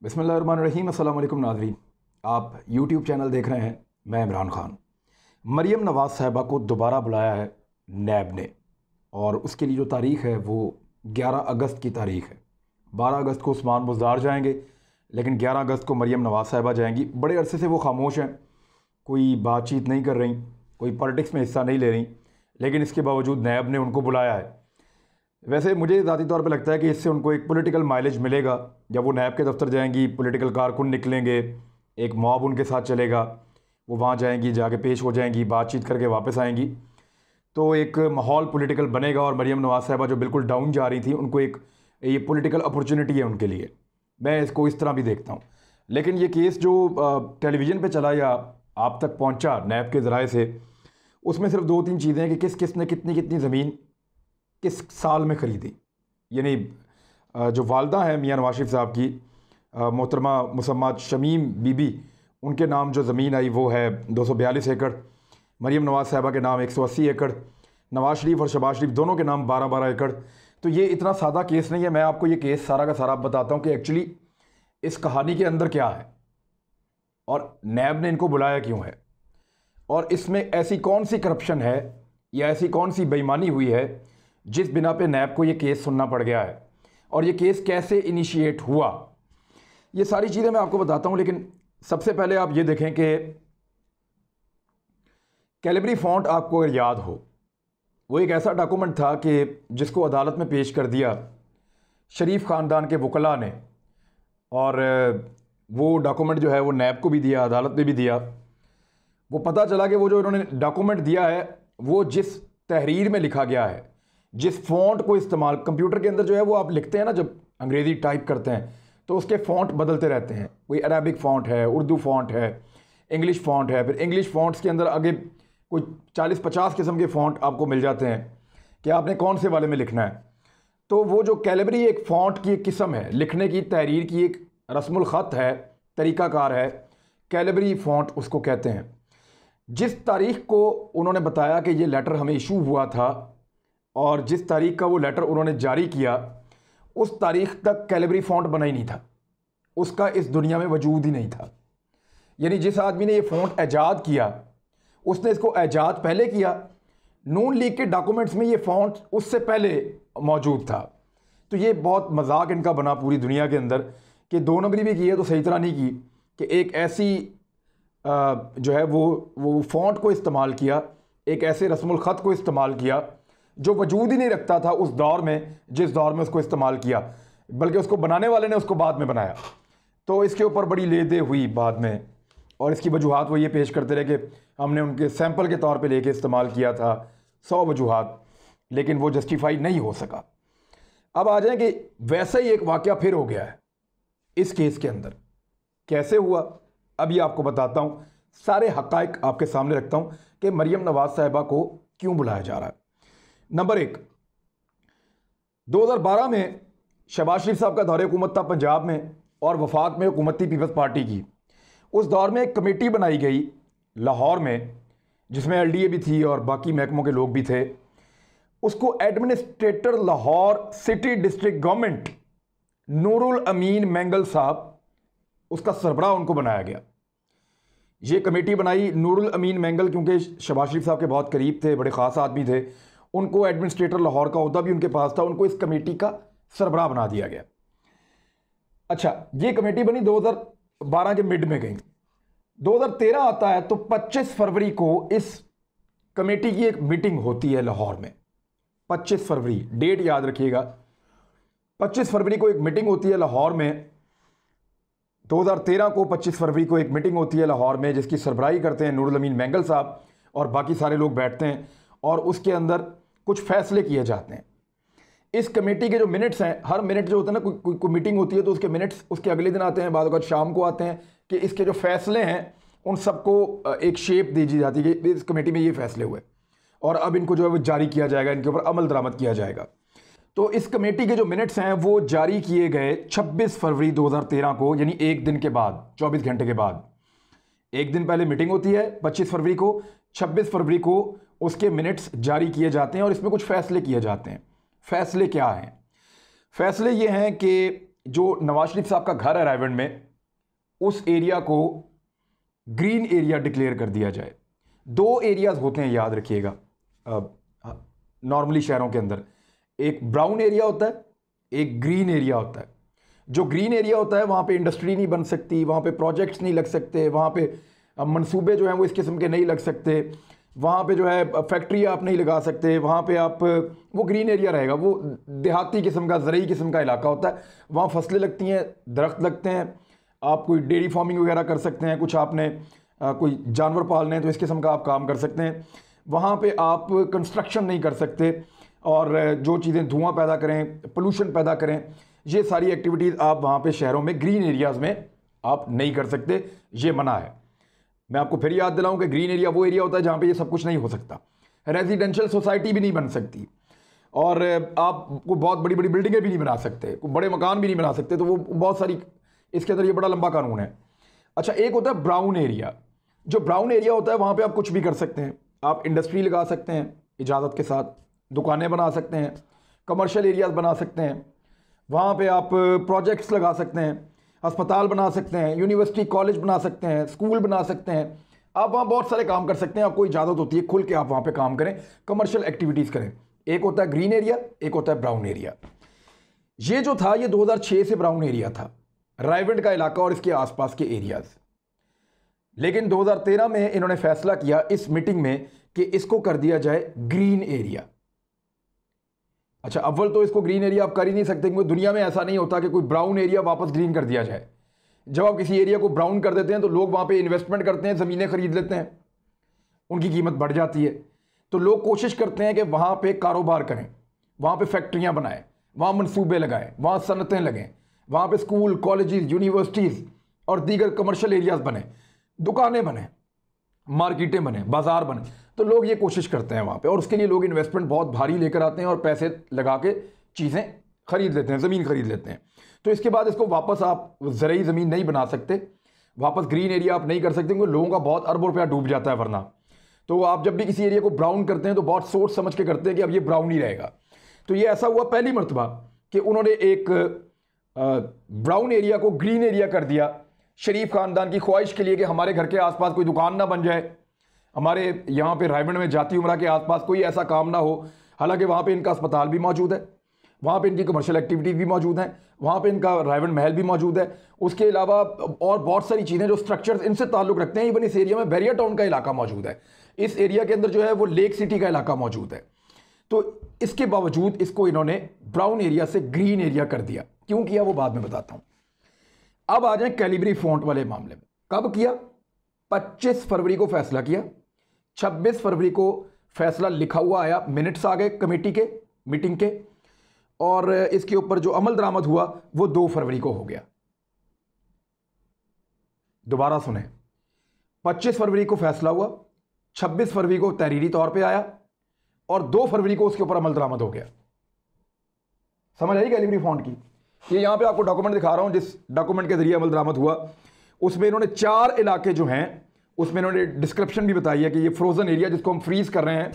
बिस्मिल्लाहिर्रहमानिर्रहीम। अस्सलाम वालेकुम नाज़रीन, आप यूट्यूब चैनल देख रहे हैं। मैं इमरान ख़ान। मरीम नवाज़ साहिबा को दोबारा बुलाया है नैब ने, और उसके लिए जो तारीख़ है वो 11 अगस्त की तारीख़ है। 12 अगस्त को उस्मान बुज़दार जाएंगे, लेकिन 11 अगस्त को मरीम नवाज़ साहिबा जाएंगी। बड़े अरसे से वो खामोश हैं, कोई बातचीत नहीं कर रही, कोई पॉलिटिक्स में हिस्सा नहीं ले रही, लेकिन इसके बावजूद नैब ने उनको बुलाया है। वैसे मुझे ज़ाती तौर पे लगता है कि इससे उनको एक पॉलिटिकल माइलेज मिलेगा। जब वो नैब के दफ्तर जाएंगी, पॉलिटिकल कारकुन निकलेंगे, एक मॉब उनके साथ चलेगा, वो वहाँ जाएंगी, जाके पेश हो जाएंगी, बातचीत करके वापस आएंगी, तो एक माहौल पॉलिटिकल बनेगा। और मरीम नवाज़ साहिबा जो बिल्कुल डाउन जा रही थी, उनको एक ये पॉलिटिकल अपॉर्चुनिटी है उनके लिए। मैं इसको इस तरह भी देखता हूँ। लेकिन ये केस जो टेलीविज़न पे चला या आप तक पहुँचा नैब के ज़राए से, उसमें सिर्फ 2-3 चीज़ें हैं कि किस किस ने कितनी कितनी ज़मीन किस साल में ख़रीदी। यानी जो वालदा हैं मियाँ नवाज शरीफ साहब की, मोहतरमा मुसम्मत शमीम बीबी, उनके नाम जो ज़मीन आई वो है 242 एकड़। मरीम नवाज़ साहिबा के नाम 180 एकड़। नवाज शरीफ और शहबाज शरीफ दोनों के नाम 12-12 एकड़। तो ये इतना सादा केस नहीं है। मैं आपको ये केस सारा का सारा बताता हूँ कि एक्चुअली इस कहानी के अंदर क्या है और नैब ने इनको बुलाया क्यों है, और इसमें ऐसी कौन सी करप्शन है या ऐसी कौन सी बेईमानी हुई है जिस बिना पे नैब को ये केस सुनना पड़ गया है, और ये केस कैसे इनिशिएट हुआ। ये सारी चीज़ें मैं आपको बताता हूँ। लेकिन सबसे पहले आप ये देखें कि कैलिबरी फॉन्ट, आपको अगर याद हो, वो एक ऐसा डॉक्यूमेंट था कि जिसको अदालत में पेश कर दिया शरीफ ख़ानदान के वकला ने, और वो डॉक्यूमेंट जो है वो नैब को भी दिया, अदालत में भी दिया। वो पता चला कि वो जो इन्होंने डॉक्यूमेंट दिया है वो जिस तहरीर में लिखा गया है, जिस फ़ॉन्ट को इस्तेमाल कंप्यूटर के अंदर जो है वो आप लिखते हैं ना, जब अंग्रेज़ी टाइप करते हैं तो उसके फ़ॉन्ट बदलते रहते हैं। कोई अरबिक फ़ॉन्ट है, उर्दू फ़ॉन्ट है, इंग्लिश फ़ॉन्ट है, फिर इंग्लिश फ़ॉन्ट्स के अंदर आगे कोई 40-50 किस्म के फ़ॉन्ट आपको मिल जाते हैं कि आपने कौन से वाले में लिखना है। तो वो जो कैलिबरी एक फ़ॉन्ट की एक किस्म है, लिखने की तहरीर की एक रस्मुल ख़त है, तरीक़ाकार है, कैलिबरी फ़ॉन्ट उसको कहते हैं। जिस तारीख़ को उन्होंने बताया कि ये लेटर हमें इशू हुआ था और जिस तारीख़ का वो लेटर उन्होंने जारी किया, उस तारीख़ तक कैलिबरी फ़ॉन्ट बना ही नहीं था, उसका इस दुनिया में वजूद ही नहीं था। यानी जिस आदमी ने ये फ़ॉन्ट ईजाद किया, उसने इसको ईजाद पहले किया। नून लीग के डॉक्यूमेंट्स में ये फ़ॉन्ट उससे पहले मौजूद था। तो ये बहुत मजाक इनका बना पूरी दुनिया के अंदर कि 2 नंबरी भी की है तो सही तरह नहीं की, कि एक ऐसी जो है वो फ़ॉन्ट को इस्तेमाल किया, एक ऐसे रस्मुल ख़त को इस्तेमाल किया जो वजूद ही नहीं रखता था उस दौर में, जिस दौर में उसको इस्तेमाल किया, बल्कि उसको बनाने वाले ने उसको बाद में बनाया। तो इसके ऊपर बड़ी लेदे हुई बाद में, और इसकी वजूहात वो ये पेश करते रहे कि हमने उनके सैंपल के तौर पे लेके इस्तेमाल किया था, 100 वजूहात, लेकिन वो जस्टिफाई नहीं हो सका। अब आ जाए कि वैसा ही एक वाक़या फिर हो गया है इस केस के अंदर। कैसे हुआ अभी आपको बताता हूँ, सारे हक़ाइक़ आपके सामने रखता हूँ कि मरीम नवाज़ साहिबा को क्यों बुलाया जा रहा है। नंबर 1, 2012 में शहबाज शरीफ साहब का दौरे हुकूमत था पंजाब में, और वफाक में हुकूमत थी पीपल्स पार्टी की। उस दौर में एक कमेटी बनाई गई लाहौर में, जिसमें LDA भी थी और बाकी महकमों के लोग भी थे। उसको administrator Lahore city district government Noorul Amin Mengal साहब, उसका सरबराह उनको बनाया गया। ये कमेटी बनाई नूरुल अमीन मैंगल, क्योंकि शहबाज शरीफ साहब के बहुत करीब थे, बड़े ख़ास आदमी थे, उनको एडमिनिस्ट्रेटर लाहौर का ओहदा भी उनके पास था, उनको इस कमेटी का सरबराह बना दिया गया। अच्छा, ये कमेटी बनी 2012 के मिड में गई। 2013 आता है तो 25 फरवरी को इस कमेटी की एक मीटिंग होती है लाहौर में। 25 फरवरी, डेट याद रखिएगा, 25 फरवरी को एक मीटिंग होती है लाहौर में। 2013 को 25 फरवरी को एक मीटिंग होती है लाहौर में, जिसकी सरबराही करते हैं नूरुल अमीन मैंगल साहब, और बाकी सारे लोग बैठते हैं, और उसके अंदर कुछ फैसले किए जाते हैं। इस कमेटी के जो मिनट्स हैं, हर मिनट जो होता है ना, कोई मीटिंग होती है तो उसके मिनट्स उसके अगले दिन आते हैं, बाद वक्त शाम को आते हैं, कि इसके जो फैसले हैं उन सबको एक शेप दी जाती है कि इस कमेटी में ये फैसले हुए और अब इनको जो है वो जारी किया जाएगा, इनके ऊपर अमल दरामद किया जाएगा। तो इस कमेटी के जो मिनट्स हैं वो जारी किए गए 26 फरवरी 2013 को, यानी एक दिन के बाद, 24 घंटे के बाद। एक दिन पहले मीटिंग होती है 25 फरवरी को, 26 फरवरी को उसके मिनट्स जारी किए जाते हैं और इसमें कुछ फैसले किए जाते हैं। फैसले क्या हैं? फैसले ये हैं कि जो नवाज शरीफ साहब का घर है रायगढ़ में, उस एरिया को ग्रीन एरिया डिक्लेयर कर दिया जाए। दो एरियाज होते हैं, याद रखिएगा, नॉर्मली शहरों के अंदर एक ब्राउन एरिया होता है, एक ग्रीन एरिया होता है। जो ग्रीन एरिया होता है वहाँ पे इंडस्ट्री नहीं बन सकती, वहाँ पे प्रोजेक्ट्स नहीं लग सकते, वहाँ पे मंसूबे जो हैं वो इस किस्म के नहीं लग सकते, वहाँ पे जो है फैक्ट्री आप नहीं लगा सकते, वहाँ पे आप, वो ग्रीन एरिया रहेगा। वो देहाती किस्म का, ज़रूरी किस्म का इलाका होता है। वहाँ फसलें लगती हैं, दरख्त लगते हैं, आप कोई डेयरी फार्मिंग वगैरह कर सकते हैं, कुछ आपने कोई जानवर पालने हैं तो इस किस्म का आप काम कर सकते हैं। वहाँ पे आप कंस्ट्रक्शन नहीं कर सकते, और जो चीज़ें धुआं पैदा करें, पोल्यूशन पैदा करें, ये सारी एक्टिविटीज़ आप वहाँ पे शहरों में ग्रीन एरियाज़ में आप नहीं कर सकते, ये मना है। मैं आपको फिर याद दिलाऊं कि ग्रीन एरिया वो एरिया होता है जहाँ पे ये सब कुछ नहीं हो सकता। रेजिडेंशियल सोसाइटी भी नहीं बन सकती, और आप को बहुत बड़ी बड़ी बिल्डिंगें भी नहीं बना सकते, कोई बड़े मकान भी नहीं बना सकते। तो वो बहुत सारी, इसके अंदर ये बड़ा लंबा कानून है। अच्छा, एक होता है ब्राउन एरिया। जो ब्राउन एरिया होता है वहाँ पे आप कुछ भी कर सकते हैं, आप इंडस्ट्री लगा सकते हैं इजाज़त के साथ, दुकानें बना सकते हैं, कमर्शियल एरियाज बना सकते हैं, वहाँ पे आप प्रोजेक्ट्स लगा सकते हैं, अस्पताल बना सकते हैं, यूनिवर्सिटी कॉलेज बना सकते हैं, स्कूल बना सकते हैं। आप वहाँ बहुत सारे काम कर सकते हैं, आपको इजाज़त होती है खुल के आप वहाँ पे काम करें, कमर्शियल एक्टिविटीज़ करें। एक होता है ग्रीन एरिया, एक होता है ब्राउन एरिया। ये जो था ये 2006 से ब्राउन एरिया था, रायगढ़ का इलाका और इसके आसपास के एरियाज। लेकिन 2013 में इन्होंने फैसला किया इस मीटिंग में कि इसको कर दिया जाए ग्रीन एरिया। अच्छा, अव्वल तो इसको ग्रीन एरिया आप कर ही नहीं सकते, क्योंकि दुनिया में ऐसा नहीं होता कि कोई ब्राउन एरिया वापस ग्रीन कर दिया जाए। जब आप किसी एरिया को ब्राउन कर देते हैं तो लोग वहाँ पे इन्वेस्टमेंट करते हैं, ज़मीनें खरीद लेते हैं, उनकी कीमत बढ़ जाती है। तो लोग कोशिश करते हैं कि वहाँ पे कारोबार करें, वहाँ पे फैक्ट्रियाँ बनाएं, वहाँ मनसूबे लगाएं, वहाँ सनतें लगें, वहाँ पे स्कूल, कॉलेजेस, यूनिवर्सिटीज़ और दीगर कमर्शियल एरियाज़ बने, दुकानें बने, मार्केटें बने, बाज़ार बने। तो लोग ये कोशिश करते हैं वहाँ पे, और उसके लिए लोग इन्वेस्टमेंट बहुत भारी लेकर आते हैं और पैसे लगा के चीज़ें खरीद लेते हैं, ज़मीन खरीद लेते हैं। तो इसके बाद इसको वापस आप ज़रूरी ज़मीन नहीं बना सकते, वापस ग्रीन एरिया आप नहीं कर सकते, क्योंकि लोगों का बहुत अरबों रुपया डूब जाता है वरना। तो आप जब भी किसी एरिया को ब्राउन करते हैं तो बहुत सोच समझ के करते हैं कि अब ये ब्राउन ही रहेगा। तो ये ऐसा हुआ पहली मरतबा कि उन्होंने एक ब्राउन एरिया को ग्रीन एरिया कर दिया, शरीफ ख़ानदान की ख्वाहिश के लिए कि हमारे घर के आसपास कोई दुकान ना बन जाए, हमारे यहाँ पे रायगढ़ में जाती उम्रा के आसपास कोई ऐसा काम ना हो। हालांकि वहाँ पे इनका अस्पताल भी मौजूद है, वहाँ पे इनकी कमर्शियल एक्टिविटीज़ भी मौजूद हैं, वहाँ पे इनका रायगढ़ महल भी मौजूद है। उसके अलावा और बहुत सारी चीज़ें जो स्ट्रक्चर्स इनसे ताल्लुक़ रखते हैं। इवन इस एरिया में बैरियर टाउन का इलाका मौजूद है, इस एरिया के अंदर जो है वो लेक सिटी का इलाका मौजूद है। तो इसके बावजूद इसको इन्होंने ब्राउन एरिया से ग्रीन एरिया कर दिया। क्यों किया वो बाद में बताता हूँ। अब आ जाए कैलिबरी फ़ॉन्ट वाले मामले में। कब किया? 25 फरवरी को फैसला किया, 26 फरवरी को फैसला लिखा हुआ आया, मिनट्स आ गए कमेटी के मीटिंग के, और इसके ऊपर जो अमल दरामद हुआ वो 2 फरवरी को हो गया। दोबारा सुने, 25 फरवरी को फैसला हुआ, 26 फरवरी को तहरीरी तौर पे आया, और 2 फरवरी को उसके ऊपर अमल दरामद हो गया। समझ आई कैलिबरी फ़ॉन्ट की? ये यहां पे आपको डॉक्यूमेंट दिखा रहा हूं, जिस डॉक्यूमेंट के जरिए अमल दरामद हुआ उसमें इन्होंने 4 इलाके जो हैं उसमें इन्होंने डिस्क्रिप्शन भी बताई है कि ये फ्रोजन एरिया जिसको हम फ्रीज कर रहे हैं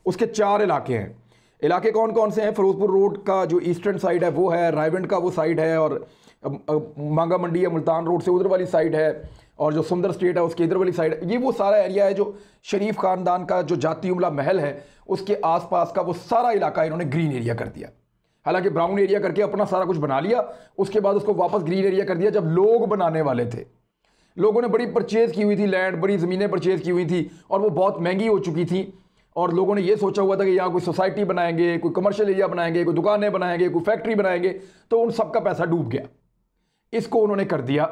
उसके 4 इलाके हैं। इलाके कौन कौन से हैं? फिरोजपुर रोड का जो ईस्टर्न साइड है वो है, रायगढ़ का वो साइड है, और मांगा मंडी या मुल्तान रोड से उधर वाली साइड है, और जो सुंदर स्टेट है उसके इधर वाली साइड है। ये वो सारा एरिया है जो शरीफ ख़ानदान का जो जाती उमला महल है उसके आसपास का वो सारा इलाका इन्होंने ग्रीन एरिया कर दिया। हालांकि ब्राउन एरिया करके अपना सारा कुछ बना लिया, उसके बाद उसको वापस ग्रीन एरिया कर दिया। जब लोग बनाने वाले थे, लोगों ने बड़ी परचेज की हुई थी लैंड, बड़ी ज़मीनें परचेज की हुई थी, और वो बहुत महंगी हो चुकी थी, और लोगों ने ये सोचा हुआ था कि यहाँ कोई सोसाइटी बनाएंगे, कोई कमर्शियल एरिया बनाएंगे, कोई दुकानें बनाएंगे, कोई फैक्ट्री बनाएंगे, तो उन सब का पैसा डूब गया। इसको उन्होंने कर दिया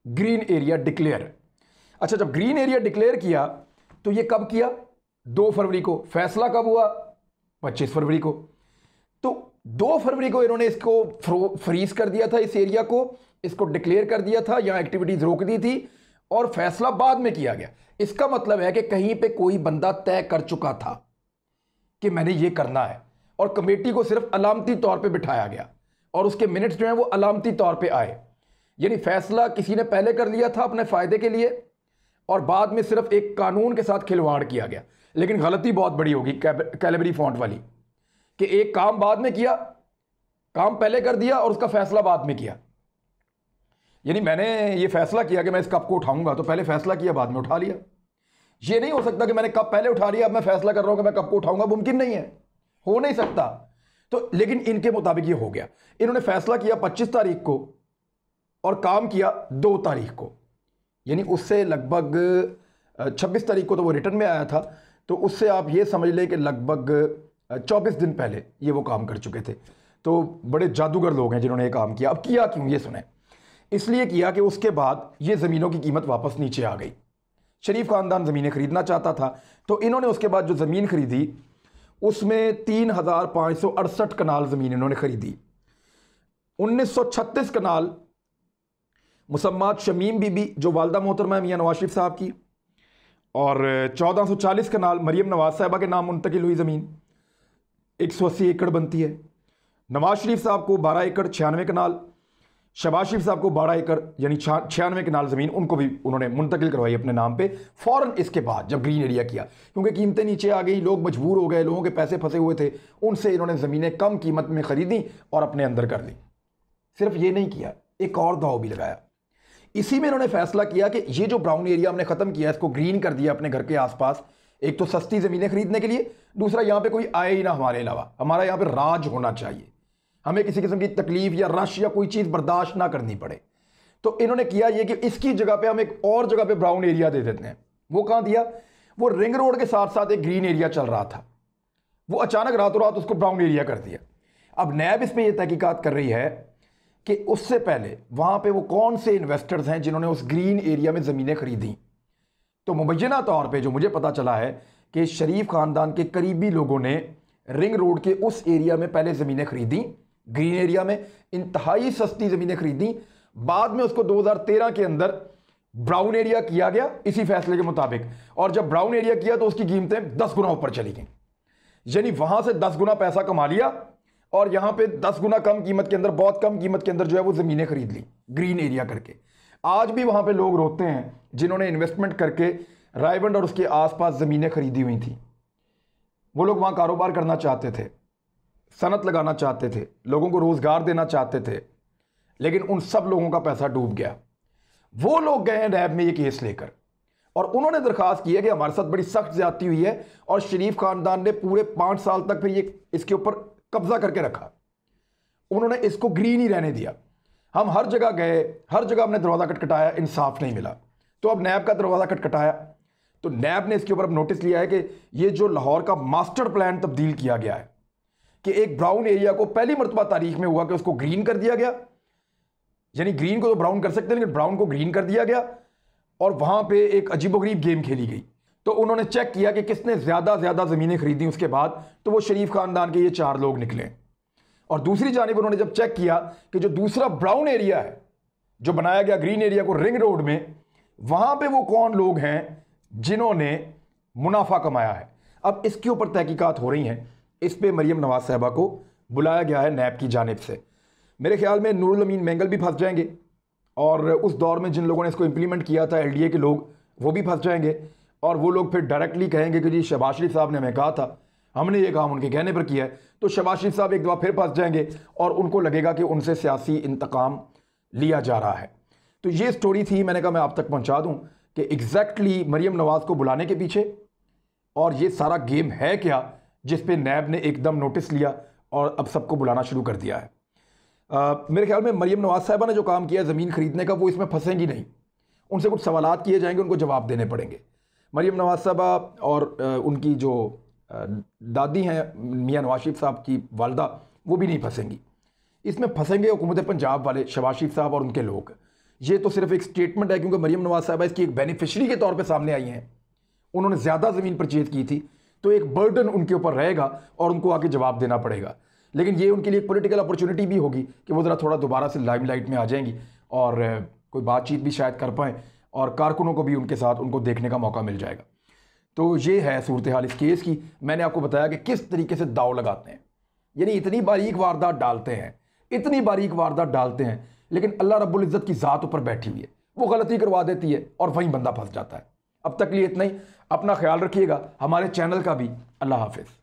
ग्रीन एरिया डिक्लेयर। अच्छा, जब ग्रीन एरिया डिक्लेयर किया तो ये कब किया? 2 फरवरी को। फैसला कब हुआ? 25 फरवरी को। तो 2 फरवरी को इन्होंने इसको फ्रीज कर दिया था, इस एरिया को, इसको डिक्लेयर कर दिया था, यहां एक्टिविटीज रोक दी थी, और फैसला बाद में किया गया। इसका मतलब है कि कहीं पे कोई बंदा तय कर चुका था कि मैंने ये करना है, और कमेटी को सिर्फ अलामती तौर पे बिठाया गया, और उसके मिनट्स जो हैं वो अलामती तौर पे आए। यानी फैसला किसी ने पहले कर लिया था अपने फायदे के लिए, और बाद में सिर्फ एक कानून के साथ खिलवाड़ किया गया। लेकिन गलती बहुत बड़ी होगी कैलिबरी फ़ॉन्ट वाली, कि एक काम बाद में किया, काम पहले कर दिया और उसका फैसला बाद में किया। यानी मैंने ये फैसला किया कि मैं इस कप को उठाऊंगा, तो पहले फैसला किया बाद में उठा लिया। ये नहीं हो सकता कि मैंने कप पहले उठा लिया अब मैं फैसला कर रहा हूं कि मैं कप को उठाऊंगा, मुमकिन नहीं है, हो नहीं सकता। तो लेकिन इनके मुताबिक ये हो गया। इन्होंने फैसला किया 25 तारीख को और काम किया 2 तारीख को, यानी उससे लगभग 26 तारीख को तो वो रिटर्न में आया था, तो उससे आप ये समझ लें कि लगभग 24 दिन पहले ये वो काम कर चुके थे। तो बड़े जादूगर लोग हैं जिन्होंने ये काम किया। अब किया क्यों, ये सुने। इसलिए किया कि उसके बाद ये ज़मीनों की कीमत वापस नीचे आ गई। शरीफ ख़ानदान ज़मीनें ख़रीदना चाहता था, तो इन्होंने उसके बाद जो ज़मीन ख़रीदी उसमें 3568 कनाल ज़मीन इन्होंने ख़रीदी। 1936 कनाल मुसम्मात शमीम बीबी जो वालदा मोहतरमा मियाँ नवाज शरीफ साहब की, और 1440 कनाल मरीम नवाज साहिबा के नाम मुंतकिल हुई ज़मीन, 180 एकड़ बनती है। नवाज शरीफ साहब को 12 एकड़ 96 कनाल, शहबाज शरीफ साहब को 12 एकड़ यानी 96 कनाल ज़मीन उनको भी उन्होंने मुंतकिल करवाई अपने नाम पे फ़ौरन इसके बाद जब ग्रीन एरिया किया, क्योंकि कीमतें नीचे आ गई, लोग मजबूर हो गए, लोगों के पैसे फंसे हुए थे, उनसे इन्होंने ज़मीनें कम कीमत में ख़रीदी और अपने अंदर कर ली। सिर्फ ये नहीं किया, एक और दाव भी लगाया। इसी में इन्होंने फैसला किया कि ये जो ब्राउन एरिया हमने ख़त्म किया, इसको ग्रीन कर दिया अपने घर के आसपास। एक तो सस्ती ज़मीनें खरीदने के लिए, दूसरा यहाँ पे कोई आए ही ना हमारे अलावा, हमारा यहाँ पे राज होना चाहिए, हमें किसी किस्म की तकलीफ या रश या कोई चीज़ बर्दाश्त ना करनी पड़े। तो इन्होंने किया ये कि इसकी जगह पे हम एक और जगह पे ब्राउन एरिया दे देते हैं। वो कहाँ दिया, वो रिंग रोड के साथ साथ एक ग्रीन एरिया चल रहा था, वो अचानक रातों रात उसको ब्राउन एरिया कर दिया। अब नैब इस पर यह तहकीकात कर रही है कि उससे पहले वहाँ पे वो कौन से इन्वेस्टर्स हैं जिन्होंने उस ग्रीन एरिया में ज़मीनें खरीदी। तो मुबैना तौर पे जो मुझे पता चला है कि शरीफ ख़ानदान के करीबी लोगों ने रिंग रोड के उस एरिया में पहले ज़मीनें खरीदी, ग्रीन एरिया में इंतहाई सस्ती ज़मीनें खरीदी, बाद में उसको 2013 के अंदर ब्राउन एरिया किया गया इसी फैसले के मुताबिक, और जब ब्राउन एरिया किया तो उसकी कीमतें 10 गुना ऊपर चली गई, यानी वहाँ से 10 गुना पैसा कमा लिया और यहाँ पे 10 गुना कम कीमत के अंदर, बहुत कम कीमत के अंदर जो है वो ज़मीनें खरीद ली ग्रीन एरिया करके। आज भी वहाँ पे लोग रोते हैं जिन्होंने इन्वेस्टमेंट करके रायबंड और उसके आसपास ज़मीनें खरीदी हुई थी। वो लोग वहाँ कारोबार करना चाहते थे, सनत लगाना चाहते थे, लोगों को रोज़गार देना चाहते थे, लेकिन उन सब लोगों का पैसा डूब गया। वो लोग गए हैं नैब में ये केस लेकर और उन्होंने दरख्वास्त की है कि हमारे साथ बड़ी सख्त ज्यादती हुई है, और शरीफ खानदान ने पूरे 5 साल तक फिर ये इसके ऊपर कब्जा करके रखा, उन्होंने इसको ग्रीन ही रहने दिया। हम हर जगह गए, हर जगह हमने दरवाज़ा खटखटाया, इंसाफ नहीं मिला। तो अब नैब का दरवाज़ा खटखटाया तो नैब ने इसके ऊपर अब नोटिस लिया है कि ये जो लाहौर का मास्टर प्लान तब्दील किया गया है कि एक ब्राउन एरिया को पहली मरतबा तारीख में हुआ कि उसको ग्रीन कर दिया गया, यानी ग्रीन को तो ब्राउन कर सकते हैं लेकिन ब्राउन को ग्रीन कर दिया गया, और वहां पे एक अजीबोगरीब गेम खेली गई। तो उन्होंने चेक किया कि किसने ज्यादा ज़मीनें खरीदी उसके बाद, तो वो शरीफ खानदान के ये 4 लोग निकले। और दूसरी जानिब उन्होंने जब चेक किया कि जो दूसरा ब्राउन एरिया है जो बनाया गया ग्रीन एरिया को रिंग रोड में, वहां पे वो कौन लोग हैं जिन्होंने मुनाफा कमाया है। अब इसके ऊपर तहकीकात हो रही हैं। इस पे मरीम नवाज साहिबा को बुलाया गया है नैब की जानिब से। मेरे ख्याल में नूरुल अमीन मेंगल भी फंस जाएंगे, और उस दौर में जिन लोगों ने इसको इंप्लीमेंट किया था LDA के लोग, वो भी फंस जाएंगे, और वो लोग फिर डायरेक्टली कहेंगे कि जी शहबाज शरीफ साहब ने हमें कहा था, हमने ये काम उनके कहने पर किया है। तो शहबाज शरीफ साहब एक दफ़ा फिर फंस जाएंगे और उनको लगेगा कि उनसे सियासी इंतकाम लिया जा रहा है। तो ये स्टोरी थी, मैंने कहा मैं आप तक पहुँचा दूँ कि एग्जैक्टली मरीम नवाज को बुलाने के पीछे और ये सारा गेम है क्या, जिस पे नैब ने एकदम नोटिस लिया और अब सबको बुलाना शुरू कर दिया है। मेरे ख्याल में मरीम नवाज साहिबा ने जो काम किया ज़मीन खरीदने का, वो इसमें फंसेंगी नहीं। उनसे कुछ सवालात किए जाएंगे, उनको जवाब देने पड़ेंगे। मरीम नवाज साहिबा और उनकी जो दादी हैं मियाँ नवाज शरीफ साहब की वालदा, वो भी नहीं फंसेंगी। इसमें फंसेंगे हुकूमत पंजाब वाले, शहबाज शरीफ साहब और उनके लोग। ये तो सिर्फ एक स्टेटमेंट है, क्योंकि मरीम नवाज साहिबा इसकी एक बेनिफिशरी के तौर पर सामने आई हैं। उन्होंने ज़्यादा ज़मीन परचेज की थी, तो एक बर्डन उनके ऊपर रहेगा और उनको आके जवाब देना पड़ेगा। लेकिन ये उनके लिए एक पॉलिटिकल अपॉर्चुनिटी भी होगी कि वो ज़रा थोड़ा दोबारा से लाइमलाइट में आ जाएंगी और कोई बातचीत भी शायद कर पाएँ, और कारकुनों को भी उनके साथ उनको देखने का मौका मिल जाएगा। तो ये है सूरत हाल इस केस की। मैंने आपको बताया कि किस तरीके से दाव लगाते हैं, यानी इतनी बारीक वारदात डालते हैं, इतनी बारीक वारदात डालते हैं, लेकिन अल्लाह रब्बुल इज़्ज़त की ज़ात ऊपर बैठी हुई है, वो गलती करवा देती है और वहीं बंदा फंस जाता है। अब तक लिए इतना ही। अपना ख्याल रखिएगा, हमारे चैनल का भी। अल्लाह हाफिज़।